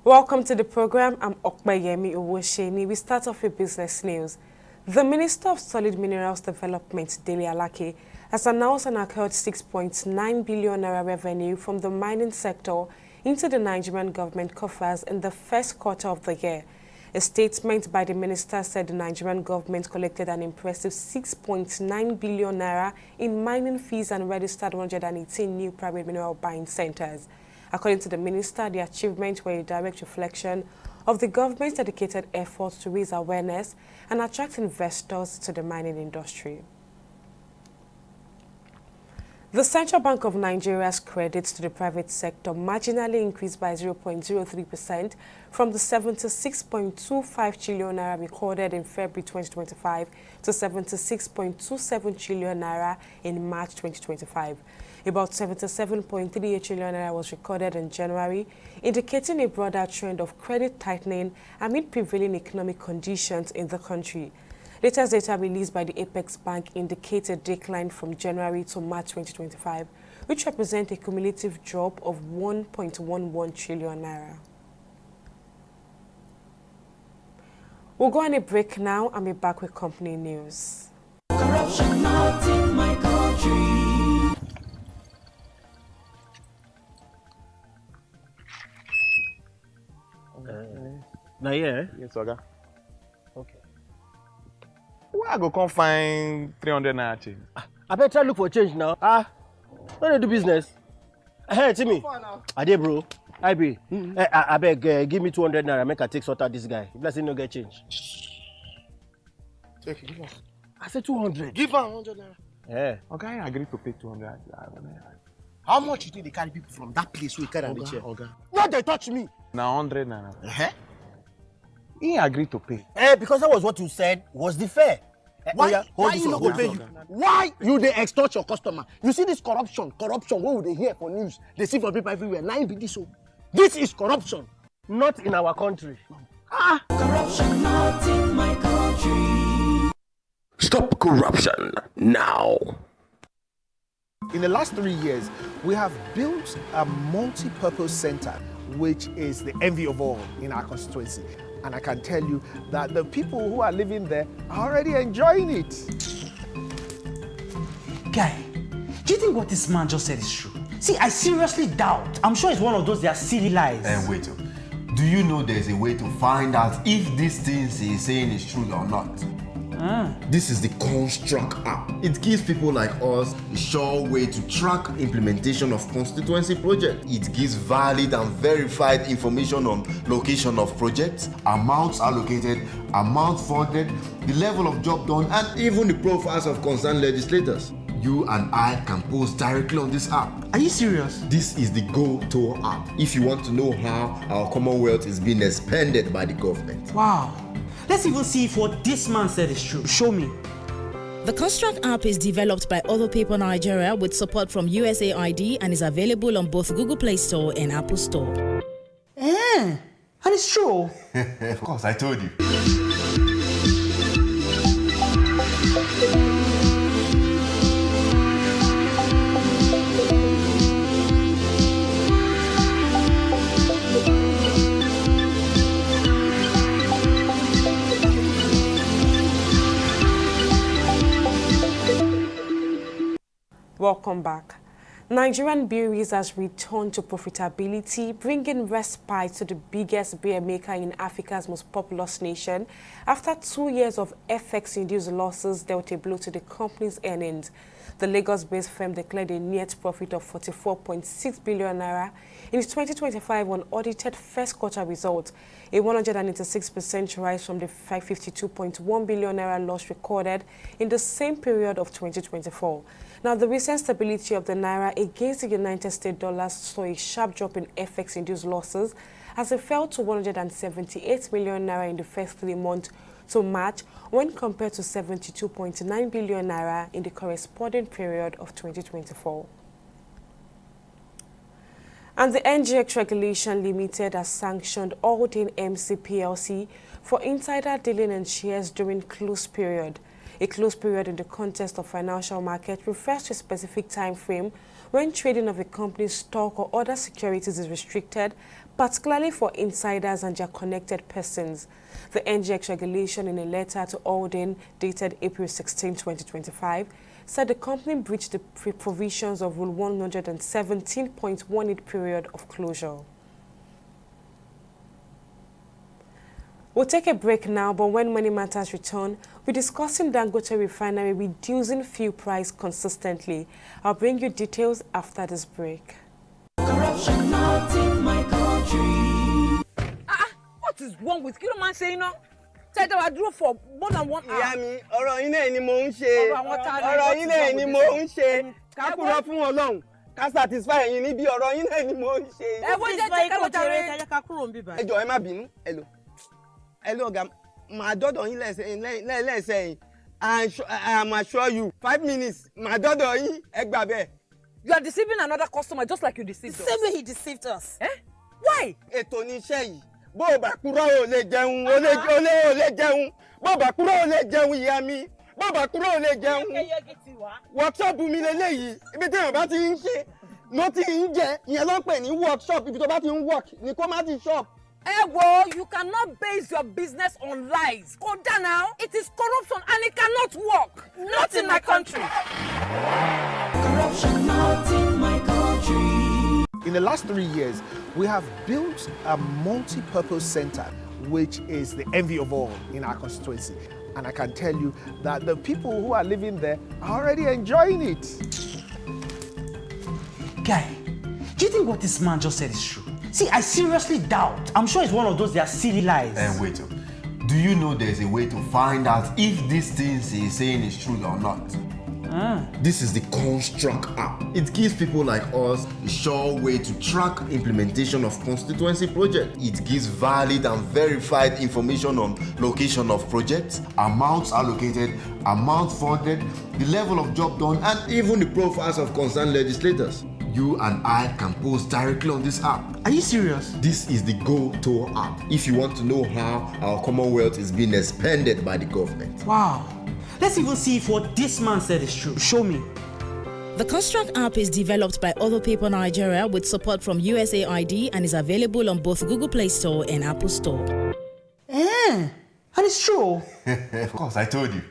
Welcome to the program. I'm Okbayemi Owosheni. We start off with business news. The Minister of Solid Minerals Development, Dele Alake, has announced an accrued 6.9 billion naira revenue from the mining sector into the Nigerian government coffers in the first quarter of the year. A statement by the minister said the Nigerian government collected an impressive 6.9 billion naira in mining fees and registered 118 new private mineral buying centers. According to the minister, the achievements were a direct reflection of the government's dedicated efforts to raise awareness and attract investors to the mining industry. The Central Bank of Nigeria's credits to the private sector marginally increased by 0.03% from the 76.25 trillion naira recorded in February 2025 to 76.27 trillion naira in March 2025. About 77.38 trillion naira was recorded in January, indicating a broader trend of credit tightening amid prevailing economic conditions in the country. Latest data released by the Apex Bank indicates a decline from January to March 2025, which represents a cumulative drop of 1.11 trillion naira. We'll go on a break now and be back with company news. Corruption not in my country. Now, yeah? Yes, Oga. Okay. Where I go come find 300 naira change? I better try look for change now. When they do business. Hey, Timmy. Ade, bro. I be. I beg, give me 200 naira. Make I take sort out this guy. If let's say no get change. Take it, give us. I said 200. Give her 100 naira. Yeah. Okay, I agreed to pay 200. How much you think they carry people from that place we carry the chair? Okay. What they touch me? Now 100 naira. He agreed to pay. Because that was what you said was the fair. Why you not go pay you? Why you they extort your customer? You see this corruption, what would they hear for news? They see for people everywhere. Now be this so. This is corruption. Not in our country. Corruption not in my country. Stop corruption now. In the last 3 years, we have built a multi-purpose center, which is the envy of all in our constituency. And I can tell you that the people who are living there are already enjoying it. Guy, do you think what this man just said is true? See, I seriously doubt. I'm sure it's one of those their silly lies. And wait, do you know there's a way to find out if these things he's saying is true or not? This is the Construct app. It gives people like us a sure way to track implementation of constituency projects. It gives valid and verified information on location of projects, amounts allocated, amount funded, the level of job done, and even the profiles of concerned legislators. You and I can post directly on this app. Are you serious? This is the go-to app if you want to know how our Commonwealth is being expanded by the government. Wow. Let's even see if what this man said is true. Show me. The Construct app is developed by Other Paper Nigeria with support from USAID and is available on both Google Play Store and Apple Store. And it's true. Of course, I told you. Welcome back. Nigerian breweries has returned to profitability, bringing respite to the biggest beer maker in Africa's most populous nation after 2 years of FX-induced losses dealt a blow to the company's earnings. The Lagos-based firm declared a net profit of 44.6 billion naira in its 2025 unaudited first quarter results, a 186% rise from the 552.1 billion naira loss recorded in the same period of 2024. Now, the recent stability of the naira against the United States dollar saw a sharp drop in FX-induced losses as it fell to 178 million naira in the first 3 months to March when compared to 72.9 billion naira in the corresponding period of 2024. And the NGX Regulation Limited has sanctioned Aldin MC PLC for insider dealing in shares during close period. A closed period in the context of financial market refers to a specific time frame when trading of a company's stock or other securities is restricted particularly for insiders and their connected persons. The NGX regulation, in a letter to Alden dated April 16, 2025, said the company breached the provisions of Rule 117.18 period of closure. We'll take a break now, but when Money Matters return, we're discussing Dangote Refinery reducing fuel price consistently. I'll bring you details after this break. Corruption not in my country. What is wrong with you? Man saying no. Said I drove for more than 1 hour. Ìyá mi, ọ̀rọ̀ yín náà ni mò ń ṣe. Ọ̀rọ̀ yín náà ni mò ń ṣe. Ká kúrò fún Ọlọ́run. Ká satisfy yín níbi ọ̀rọ̀ yín náà ni mò ń ṣe. Ẹ wo jẹ́ ká lọ jàre. Ká kúrò ń bí báyìí. Ẹ jọ̀ọ́ ẹ má bínú. Hello. Hello ọ̀gá. Màá dọ́dọ̀ yín lẹ́sẹ̀ I'm assure you 5 minutes. Màá dọ́dọ̀ yín ẹ gbà bẹ́ẹ̀. You are deceiving another customer just like you deceived us. The same way he deceived us. Eh? Why? Ètò ní iṣẹ́ yìí. Bó o bá kúrò ò lè jẹun, ò lè jẹun. Bó o bá kúrò ò lè jẹun ìyá mi. Bó o bá kúrò ò lè jẹun. Workshop mi lélẹ́yìí. Ibi tí èèyàn bá ti ń ṣe ló ti ń jẹ. Ìyẹn ló ń pè ní workshop. Ibi tó bá ti ń work ni kó má ti shop. You cannot base your business on lies. Go down now. It is corruption and it cannot work. Not in my country. Corruption not in my country. In the last 3 years, we have built a multi-purpose center, which is the envy of all in our constituency. And I can tell you that the people who are living there are already enjoying it. Guy, do you think what this man just said is true? See, I seriously doubt. I'm sure it's one of those their silly lies. Wait. Do you know there's a way to find out if these things he's saying is true or not? This is the Construct app. It gives people like us a sure way to track implementation of constituency projects. It gives valid and verified information on location of projects, amounts allocated, amount funded, the level of job done, and even the profiles of concerned legislators. You and I can post directly on this app. Are you serious? This is the Go-To app if you want to know how our Commonwealth is being expanded by the government. Wow. Let's even see if what this man said is true. Show me. The Construct app is developed by Other Paper Nigeria with support from USAID and is available on both Google Play Store and Apple Store. And it's true. Of course, I told you.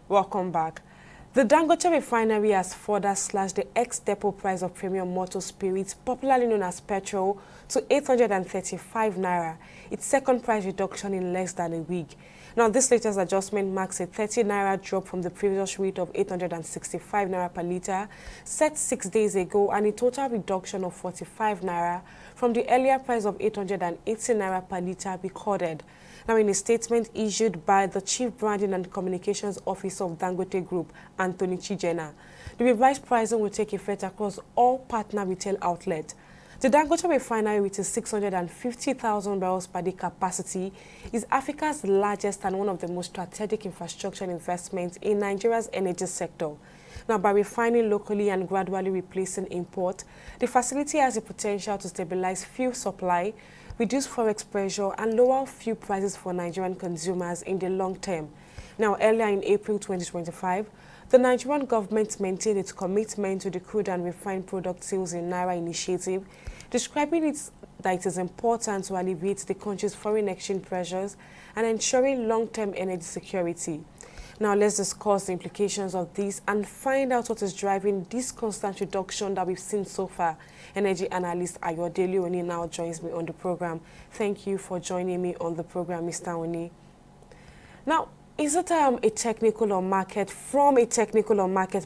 Welcome back. The Dangote Refinery has further slashed the ex-depot price of premium motor spirits, popularly known as petrol, to 835 naira, its second price reduction in less than a week. Now, this latest adjustment marks a 30 naira drop from the previous rate of 865 naira per litre, set 6 days ago, and a total reduction of 45 naira from the earlier price of 880 naira per litre recorded. Now, in a statement issued by the Chief Branding and Communications Officer of Dangote Group, Anthony Chijena, the revised pricing will take effect across all partner retail outlets. The Dangote Refinery, with its 650,000 barrels per day capacity, is Africa's largest and one of the most strategic infrastructure investments in Nigeria's energy sector. Now, by refining locally and gradually replacing import, the facility has the potential to stabilize fuel supply, reduce forex pressure, and lower fuel prices for Nigerian consumers in the long term. Now, earlier in April 2025, the Nigerian government maintained its commitment to the crude and refined product sales in Naira initiative, describing that it is important to alleviate the country's foreign exchange pressures and ensuring long-term energy security. Now, let's discuss the implications of this and find out what is driving this constant reduction that we've seen so far. Energy analyst Ayodele Oni now joins me on the program. Thank you for joining me on the program, Mr. Oni. Now, is it from a technical or market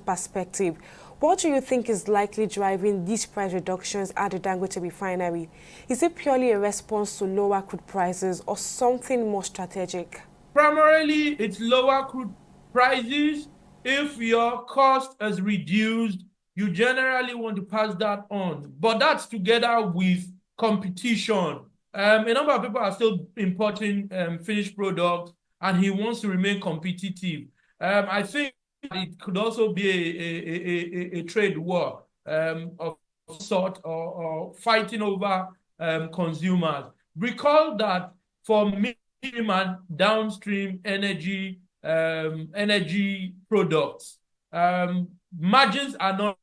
perspective, what do you think is likely driving these price reductions at the Dangote Refinery? Is it purely a response to lower crude prices or something more strategic? Primarily, it's lower crude prices. If your cost is reduced, you generally want to pass that on. But that's together with competition. A number of people are still importing finished products, and he wants to remain competitive. I think it could also be a trade war of sort, or fighting over consumers. Recall that for midstream and downstream energy products, margins are not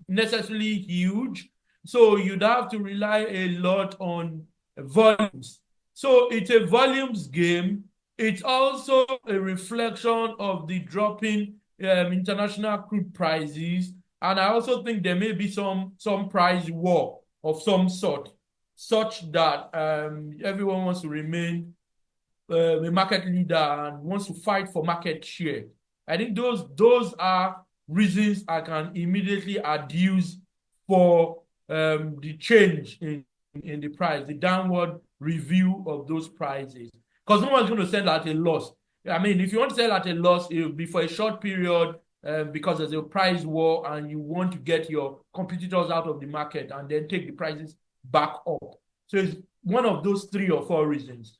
necessarily huge, so you'd have to rely a lot on volumes. So it's a volumes game. It's also a reflection of the dropping international crude prices, and I also think there may be some price war of some sort, such that everyone wants to remain a market leader and wants to fight for market share. I think those are reasons I can immediately adduce for the change in the price, the downward review of those prices. Because no one's going to sell at a loss. I mean, if you want to sell at a loss, it will be for a short period because there's a price war and you want to get your competitors out of the market and then take the prices back up. So it's one of those 3 or 4 reasons.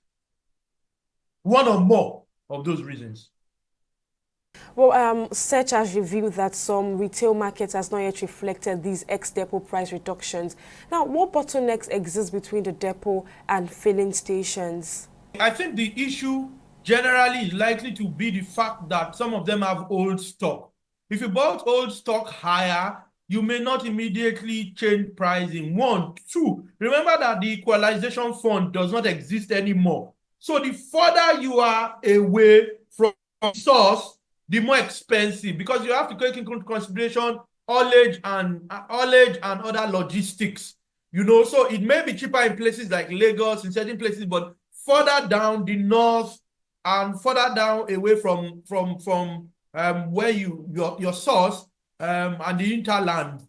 One or more of those reasons. Well, Search has revealed that some retail markets has not yet reflected these ex-depot price reductions. Now, what bottlenecks exist between the depot and filling stations? I think the issue generally is likely to be the fact that some of them have old stock. If you bought old stock higher, you may not immediately change pricing. 1, 2, remember that the equalization fund does not exist anymore. So the further you are away from source, the more expensive, because you have to take into consideration haulage and other logistics. So it may be cheaper in places like Lagos, in certain places, but further down the north and further down away from where your source and the hinterland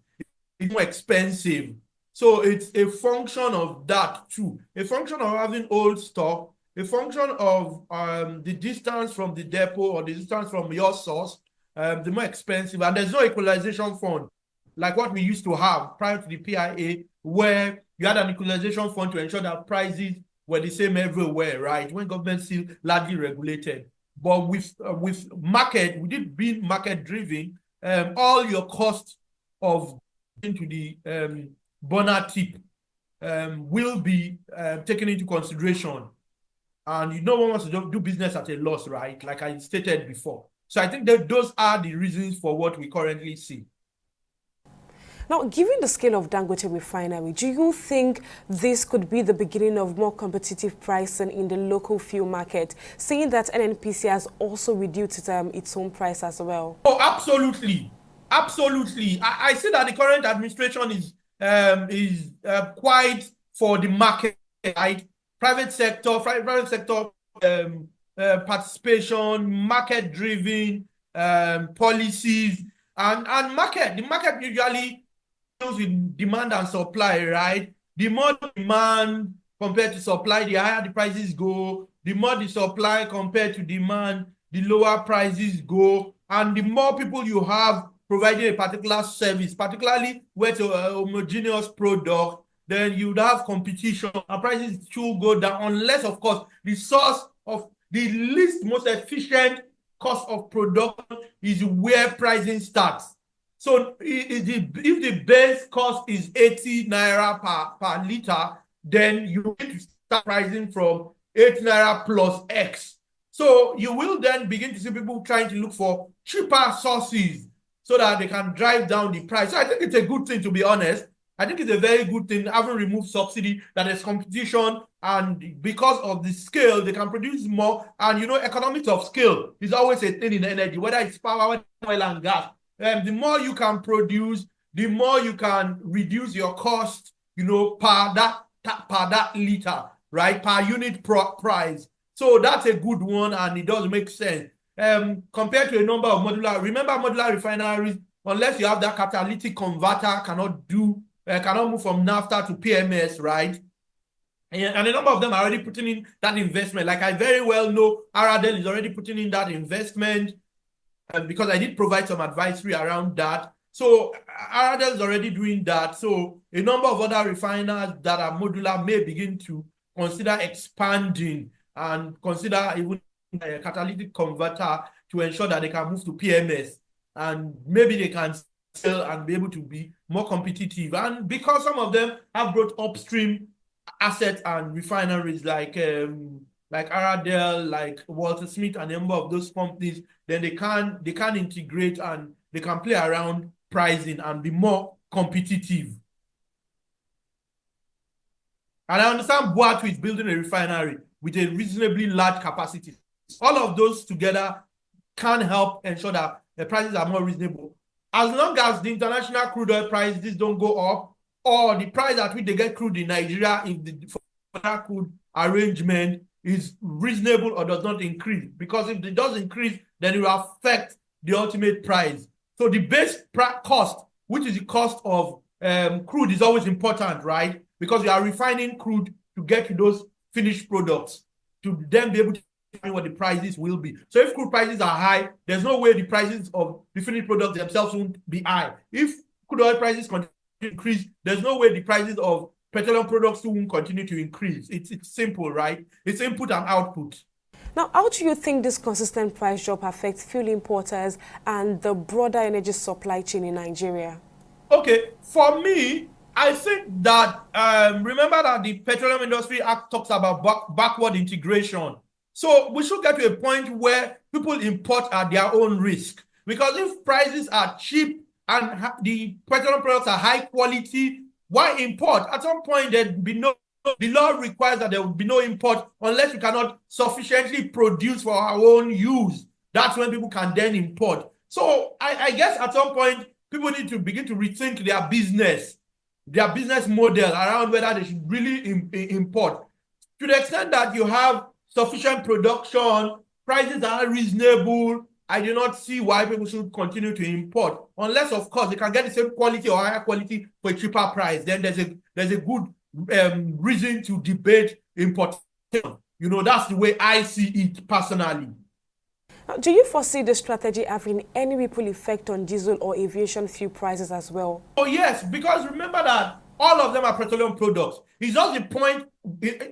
is more expensive. So it's a function of that too, a function of having old stock, a function of the distance from the depot or the distance from your source, the more expensive. And there's no equalization fund like what we used to have prior to the PIA, where you had an equalization fund to ensure that prices were the same everywhere, right? When government still largely regulated. But with market, we did be market driven. All your costs of into the burner tip will be taken into consideration. And no one wants to do business at a loss, right? Like I stated before. So I think that those are the reasons for what we currently see. Now, given the scale of Dangote refinery, do you think this could be the beginning of more competitive pricing in the local fuel market, seeing that NNPC has also reduced its own price as well? Oh, absolutely. Absolutely. I see that the current administration is quite for the market, right? Private sector participation, market-driven policies, and market. The market usually deals with demand and supply, right? The more demand compared to supply, the higher the prices go. The more the supply compared to demand, the lower prices go. And the more people you have providing a particular service, particularly where it's a homogeneous product, then you'd have competition and prices should go down, unless, of course, the source of the least most efficient cost of production is where pricing starts. So if the base cost is 80 naira per liter, then you need to start pricing from 8 naira plus X. So you will then begin to see people trying to look for cheaper sources so that they can drive down the price. So I think it's a good thing, to be honest. I think it's a very good thing, having removed subsidy, that there's competition, and because of the scale, they can produce more. And economics of scale is always a thing in energy, whether it's power, oil, and gas. The more you can produce, the more you can reduce your cost, per that liter, right? Per unit price. So that's a good one, and it does make sense. Compared to a number of modular refineries, unless you have that catalytic converter, cannot move from naphtha to PMS, right? And a number of them are already putting in that investment. Like I very well know, Aradel is already putting in that investment, because I did provide some advisory around that. So Aradel is already doing that. So a number of other refiners that are modular may begin to consider expanding and consider even a catalytic converter to ensure that they can move to PMS. and maybe they can sell and be able to be more competitive. And because some of them have brought upstream assets and refineries like Aradel, like Walter Smith, and a number of those companies, then they can integrate and they can play around pricing and be more competitive. And I understand Boatu is building a refinery with a reasonably large capacity. All of those together can help ensure that the prices are more reasonable. As long as the international crude oil prices don't go up, or the price at which they get crude in Nigeria, if the crude arrangement is reasonable or does not increase. Because if it does increase, then it will affect the ultimate price. So the base cost, which is the cost of crude, is always important, right? Because you are refining crude to get to those finished products, to then be able to determine what the prices will be. So if crude prices are high, there's no way the prices of the finished products themselves won't be high. If crude oil prices continue to increase, there's no way the prices of petroleum products won't continue to increase. It's simple, right? It's input and output. Now, how do you think this consistent price drop affects fuel importers and the broader energy supply chain in Nigeria? Okay, for me, I think that, remember that the Petroleum Industry Act talks about backward integration. So we should get to a point where people import at their own risk. Because if prices are cheap and the petroleum products are high quality, why import? At some point, there'd be no, the law requires that there will be no import unless we cannot sufficiently produce for our own use. That's when people can then import. So I guess at some point, people need to begin to rethink their business model around whether they should really import. To the extent that you have sufficient production, prices are reasonable, I do not see why people should continue to import. Unless, of course, they can get the same quality or higher quality for a cheaper price. Then there's a good reason to debate importation. You know, that's the way I see it personally. Now, do you foresee the strategy having any ripple effect on diesel or aviation fuel prices as well? Oh, yes, because remember that all of them are petroleum products. It's just the point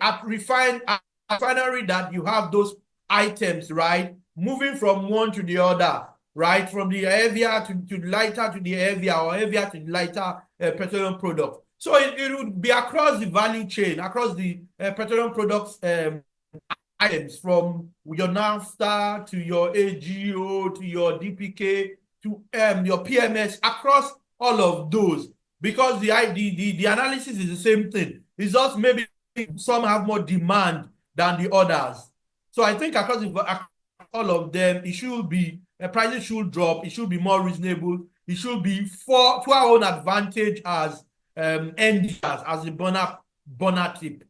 at refinery that you have those items, right? Moving from one to the other, right? From the heavier to lighter to the heavier, or heavier to the lighter petroleum product. So it would be across the value chain, across the petroleum products items, from your NAFTA to your AGO to your DPK to your PMS, across all of those, because the analysis is the same thing. It's just maybe some have more demand than the others. So I think across all of them, it should be prices should drop. It should be more reasonable. It should be to our own advantage as end users, as the burner tip.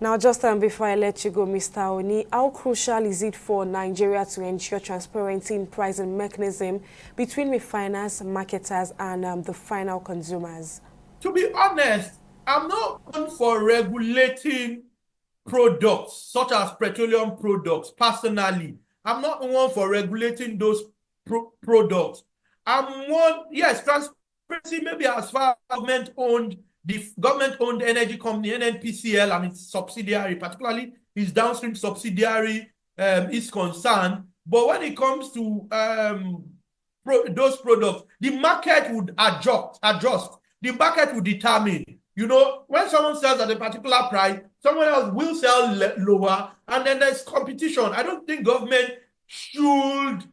Now, just before I let you go, Mr. Oni, how crucial is it for Nigeria to ensure transparency in pricing mechanism between refiners, marketers, and the final consumers? To be honest, I'm not one for regulating products such as petroleum products. Personally, I'm not one for regulating those products. I'm one, yes, transparency maybe as far as the government-owned energy company, NNPCL, and its subsidiary, particularly its downstream subsidiary, is concerned. But when it comes to those products, the market would adjust. The market would determine. You know, when someone sells at a particular price, someone else will sell lower, and then there's competition. I don't think government should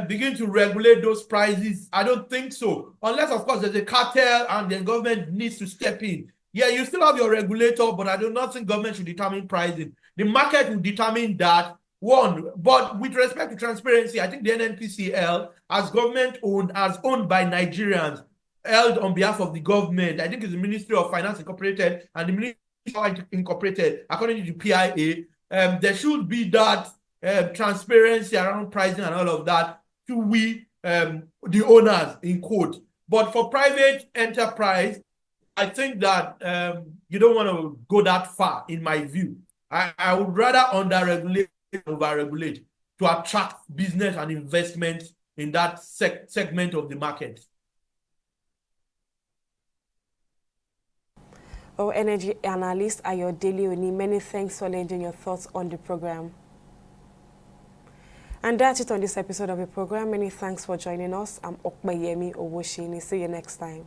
begin to regulate those prices. I don't think so. Unless, of course, there's a cartel and then government needs to step in. Yeah, you still have your regulator, but I do not think government should determine pricing. The market will determine that, one. But with respect to transparency, I think the NNPCL, as government-owned, as owned by Nigerians, held on behalf of the government, I think it's the Ministry of Finance Incorporated and the Ministry of Incorporated, according to the PIA, there should be that transparency around pricing and all of that to we, the owners, in quote. But for private enterprise, I think that you don't want to go that far, in my view. I would rather under-regulate than over-regulate to attract business and investment in that segment of the market. Energy analyst Ayodele Oni, many thanks for lending your thoughts on the program. And that's it on this episode of the program. Many thanks for joining us. I'm Okmayemi Owoshini. See you next time.